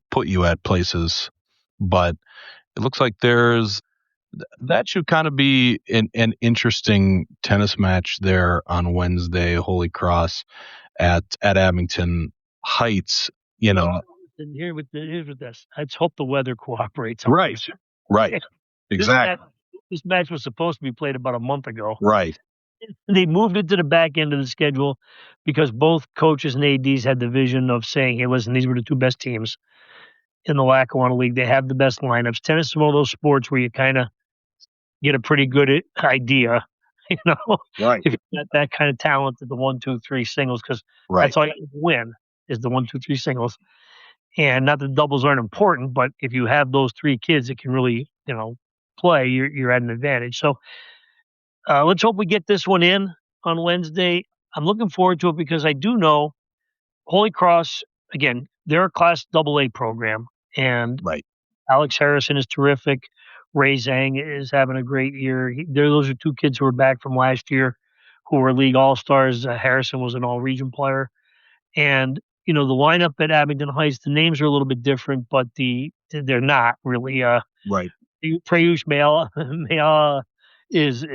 put you at places, but it looks like that should kind of be an interesting tennis match there on Wednesday, Holy Cross at Abington Heights, And here's with this. Let's hope the weather cooperates. Right. Exactly. This match was supposed to be played about a month ago. Right. They moved it to the back end of the schedule because both coaches and ADs had the vision of saying, hey, listen, these were the two best teams in the Lackawanna League. They have the best lineups. Tennis is one of those sports where you kind of get a pretty good idea, right. if you got that kind of talent at the 1, 2, 3 singles, because that's all you have to win is the 1, 2, 3 singles. And not that doubles aren't important, but if you have those 3 kids that can really, play, you're at an advantage. So let's hope we get this one in on Wednesday. I'm looking forward to it because I do know Holy Cross, again, they're a Class AA program, and right. Alex Harrison is terrific. Ray Zhang is having a great year. Those are 2 kids who were back from last year who were league all-stars. Harrison was an all-region player. And, the lineup at Abington Heights, the names are a little bit different, but they're not really. Right. Prayush Mayala is,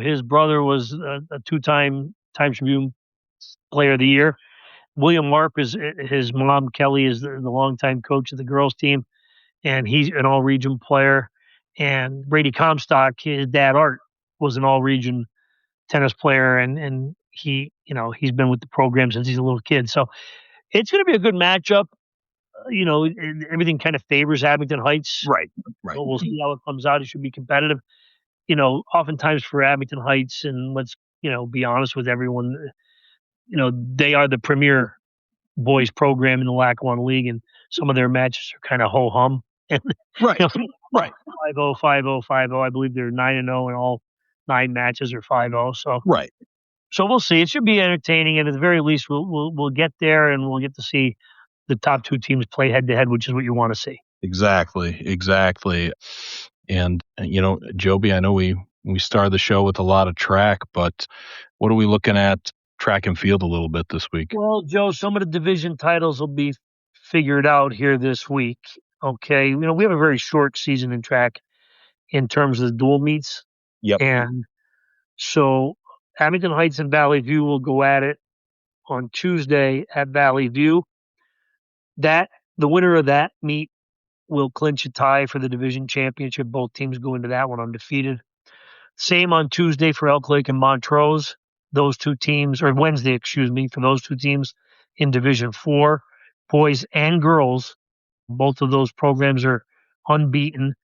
his brother was a 2-time Times-Tribune Player of the Year. William Marp is his mom, Kelly, is the longtime coach of the girls team, and he's an all-region player. And Brady Comstock, his dad, Art, was an all-region tennis player, and he, he's been with the program since he's a little kid. So it's going to be a good matchup. Everything kind of favors Abington Heights. Right. So we'll see how it comes out. It should be competitive. Oftentimes for Abington Heights, and let's, be honest with everyone, they are the premier boys program in the Lackawanna League, and some of their matches are kind of ho-hum. Right. Right. 5-0, 5-0, 5-0. I believe they're 9-0 in all 9 matches, or 5-0. So right. So we'll see. It should be entertaining, and at the very least, we'll get there, and we'll get to see the top 2 teams play head to head, which is what you want to see. Exactly. And Joby, I know we started the show with a lot of track, but what are we looking at track and field a little bit this week? Well, Joe, some of the division titles will be figured out here this week. Okay, we have a very short season in track in terms of the dual meets. Yep. And so Abington Heights and Valley View will go at it on Tuesday at Valley View. The winner of that meet will clinch a tie for the division championship. Both teams go into that one undefeated. Same on Tuesday for Elk Lake and Montrose. Those 2 teams, or Wednesday, for those 2 teams in Division 4, boys and girls. Both of those programs are unbeaten.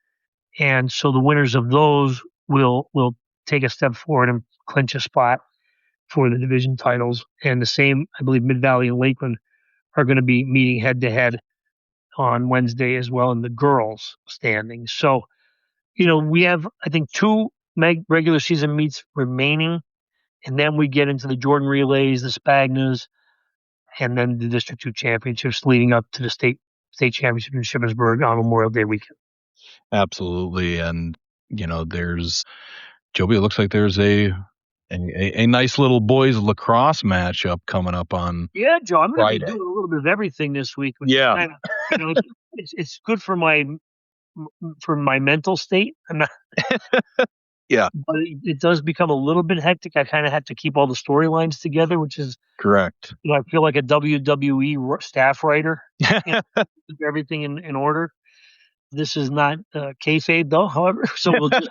And so the winners of those will take a step forward and clinch a spot for the division titles. And the same, I believe, Mid-Valley and Lakeland are going to be meeting head-to-head on Wednesday as well in the girls' standings. So, we have, I think, 2 regular season meets remaining, and then we get into the Jordan Relays, the Spagnas, and then the District 2 championships leading up to the state championship in Shippensburg on Memorial Day weekend. Absolutely. And, there's, Joby, it looks like there's a nice little boys lacrosse matchup coming up on Joe, I'm going Friday. to be doing a little bit of everything this week. Which Yeah. it's good for my mental state. I'm not, yeah. But it does become a little bit hectic. I kind of have to keep all the storylines together, which is correct. I feel like a WWE staff writer. Keep everything in order. This is not kayfabe, though. However, so we'll just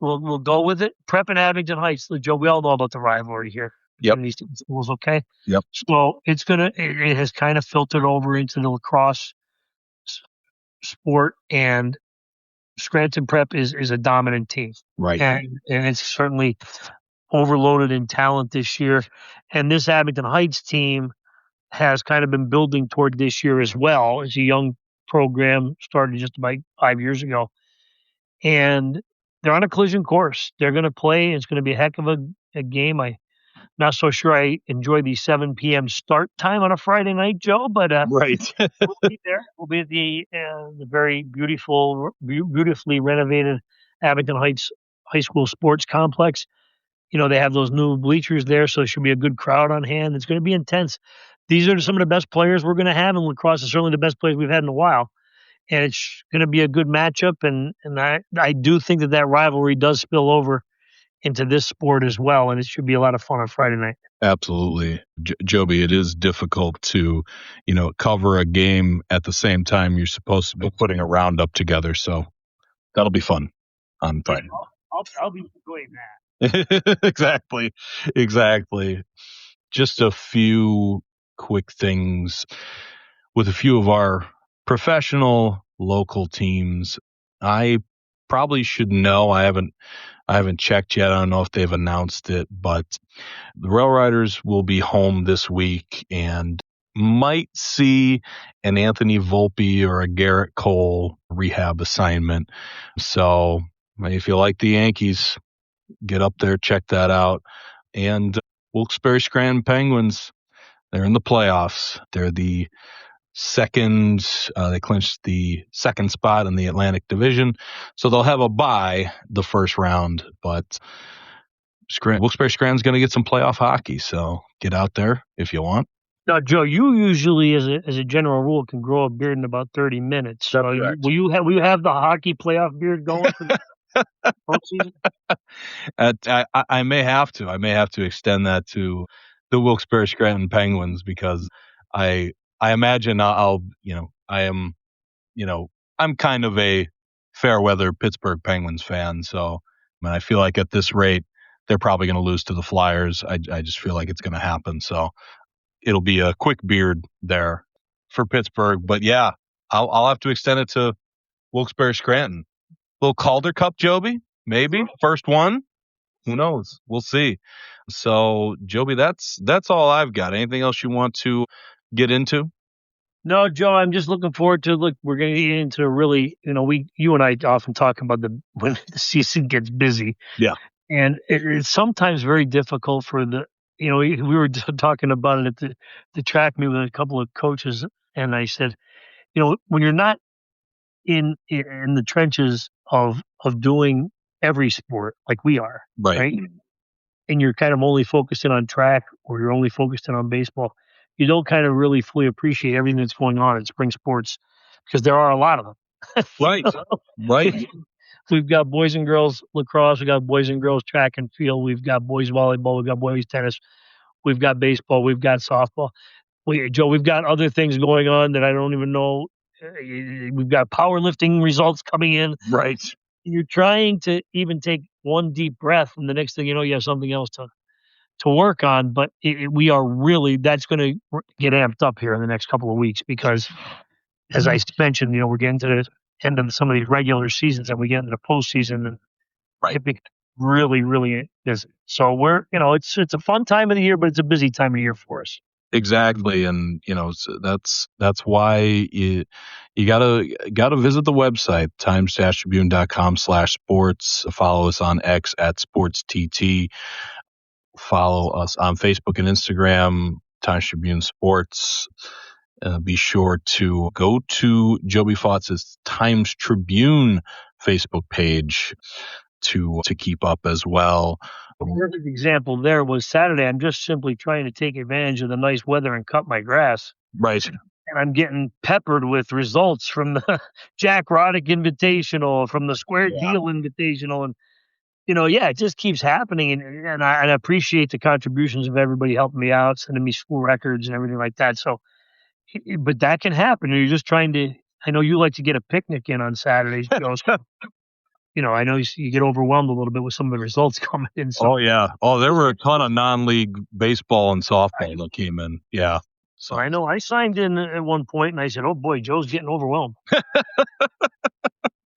we'll go with it. Prep and Abington Heights, Joe. We all know about the rivalry here between these two schools. Okay. Yep. So it has kind of filtered over into the lacrosse sport, and Scranton Prep is a dominant team, right? And it's certainly overloaded in talent this year. And this Abington Heights team has kind of been building toward this year as well. It's a young program, started just about 5 years ago, and they're on a collision course. They're going to play. It's going to be a heck of a game. I'm not so sure I enjoy the 7 p.m. start time on a Friday night, Joe, but right. We'll be there. We'll be at the very beautifully renovated Abington Heights High School Sports Complex. They have those new bleachers there, so there should be a good crowd on hand. It's going to be intense. These are some of the best players we're going to have in lacrosse. It's certainly the best players we've had in a while. And it's going to be a good matchup. And I do think that rivalry does spill over into this sport as well. And it should be a lot of fun on Friday night. Absolutely. Joby, it is difficult to, cover a game at the same time you're supposed to be putting a roundup together. So that'll be fun on Friday. I'll be enjoying that. Exactly. Just a few quick things with a few of our professional local teams. I probably should know. I haven't checked yet. I don't know if they've announced it, but the Rail Riders will be home this week and might see an Anthony Volpe or a Garrett Cole rehab assignment. So if you like the Yankees, get up there, check that out. And Wilkes-Barre Scranton Penguins, they're in the playoffs. They're the second, they clinched the second spot in the Atlantic Division. So they'll have a bye the first round, but Wilkes-Barre Scranton's going to get some playoff hockey. So get out there if you want. Now, Joe, you usually, as a general rule, can grow a beard in about 30 minutes. So will you have the hockey playoff beard going for the postseason? I may have to. I may have to extend that to the Wilkes-Barre Scranton Penguins because I imagine I'm kind of a fair weather Pittsburgh Penguins fan. So I feel like at this rate, they're probably going to lose to the Flyers. I just feel like it's going to happen. So it'll be a quick beard there for Pittsburgh. But yeah, I'll have to extend it to Wilkes-Barre Scranton. Little Calder Cup, Joby, maybe first one. Who knows? We'll see. So Joby, that's all I've got. Anything else you want to get into? No, Joe, I'm just looking forward to we're going to get into a really, you and I often talk about when the season gets busy. Yeah. And it's sometimes very difficult for we were talking about it at the track meet with a couple of coaches. And I said, when you're not in the trenches of doing every sport like we are, right? And you're kind of only focusing on track or you're only focusing on baseball, you don't kind of really fully appreciate everything that's going on in spring sports because there are a lot of them. Right. We've got boys and girls lacrosse. We've got boys and girls track and field. We've got boys volleyball. We've got boys tennis. We've got baseball. We've got softball. Joe, we've got other things going on that I don't even know. We've got powerlifting results coming in. Right. You're trying to even take one deep breath, and the next thing you know, you have something else to work on. But we are really, that's going to get amped up here in the next couple of weeks because, as I mentioned, we're getting to the end of some of these regular seasons and we get into the postseason. And really, really busy. So we're, it's a fun time of the year, but it's a busy time of the year for us. Exactly. And, so that's why you gotta visit the website, times-tribune.com/sports. Follow us on X @sportstt. Follow us on Facebook and Instagram, Times Tribune Sports. Be sure to go to Joby Fawcett's Times-Tribune Facebook page to keep up as well. A perfect example there was Saturday. I'm just simply trying to take advantage of the nice weather and cut my grass. Right. And I'm getting peppered with results from the Jack Roddick Invitational, from the Square Deal Invitational. And, it just keeps happening. And I appreciate the contributions of everybody helping me out, sending me school records and everything like that. So, but that can happen. You're just trying to, I know you like to get a picnic in on Saturdays, Joe. I know you get overwhelmed a little bit with some of the results coming in. So. Oh, yeah. Oh, there were a ton of non-league baseball and softball that came in. Yeah. So I know I signed in at one point and I said, oh boy, Joe's getting overwhelmed.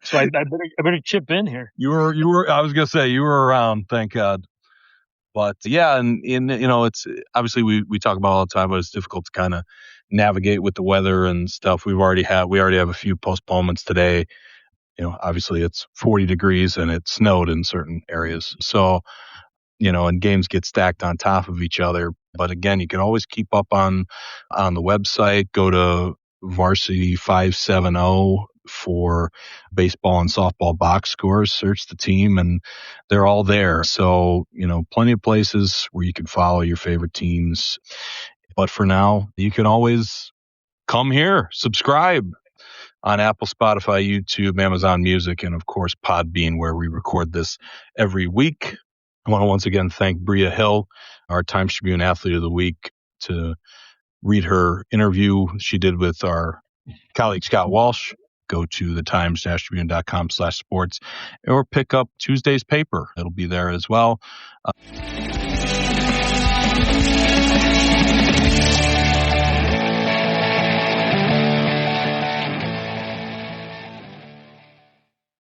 So I better chip in here. You were, I was going to say you were around, thank God. But yeah, and it's obviously we talk about all the time, but it's difficult to kind of navigate with the weather and stuff. We already have a few postponements today. Obviously it's 40 degrees and it snowed in certain areas. So, and games get stacked on top of each other. But again, you can always keep up on the website. Go to Varsity 570 for baseball and softball box scores. Search the team and they're all there. So, plenty of places where you can follow your favorite teams. But for now, you can always come here, subscribe on Apple, Spotify, YouTube, Amazon Music, and of course Podbean, where we record this every week. I want to once again thank Bria Hill, our Times-Tribune Athlete of the Week, to read her interview she did with our colleague Scott Walsh. Go to the times-tribune.com/sports or pick up Tuesday's paper. It'll be there as well.